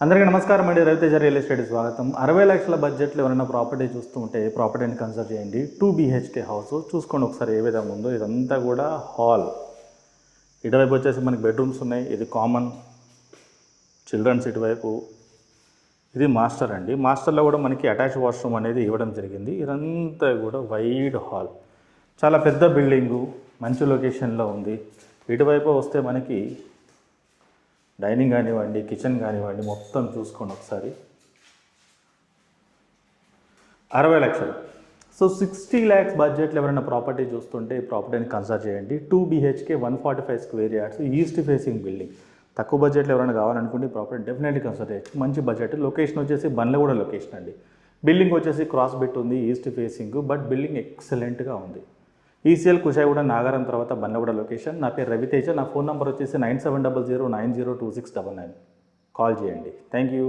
అందరికీ నమస్కారం అండి. రవితేజ రియల్ ఎస్టేట్ స్వాగతం. 60 లక్షల బడ్జెట్లో ఎవరైనా ప్రాపర్టీ చూస్తూ ఉంటే ప్రాపర్టీని కన్సిడర్ చేయండి. 2 BHK హౌస్ చూసుకోండి ఒకసారి ఏ విధంగా ఉందో. ఇదంతా కూడా హాల్, ఇటువైపు వచ్చేసి మనకి బెడ్రూమ్స్ ఉన్నాయి. ఇది కామన్ చిల్డ్రన్స్, ఇటువైపు ఇది మాస్టర్ అండి. మాస్టర్లో కూడా మనకి అటాచ్ వాష్రూమ్ అనేది ఇవ్వడం జరిగింది. ఇదంతా కూడా వైడ్ హాల్, చాలా పెద్ద బిల్డింగు, మంచి లొకేషన్లో ఉంది. ఇటువైపు వస్తే మనకి డైనింగ్ కానివ్వండి, కిచెన్ కానివ్వండి, మొత్తం చూసుకోండి ఒకసారి. 60 లక్షలు. సో 60 lakhs బడ్జెట్లో ఎవరైనా ప్రాపర్టీ చూస్తుంటే ఈ ప్రాపర్టీని కన్సిడర్ చేయండి. 2 BHK 145 square yards, east facing building. తక్కువ బడ్జెట్లో ఎవరైనా కావాలనుకుంటే ఈ ప్రాపర్టీ డెఫినెట్లీ కన్సిడర్ చేయొచ్చు. మంచి బడ్జెట్. లొకేషన్ వచ్చేసి బండ్లగూడ లొకేషన్ అండి. బిల్డింగ్ వచ్చేసి క్రాస్ బిట్ ఉంది, ఈస్ట్ ఫేసింగ్, బట్ బిల్డింగ్ ఎక్సలెంట్గా ఉంది. ఈసీఎల్ కుషాయిగూడ నాగారం తర్వాత బండ్లగూడ లొకేషన్. నా పేరు రవితేజ. నా ఫోన్ నెంబర్ వచ్చేసి 9700902699. కాల్ చేయండి. Thank you.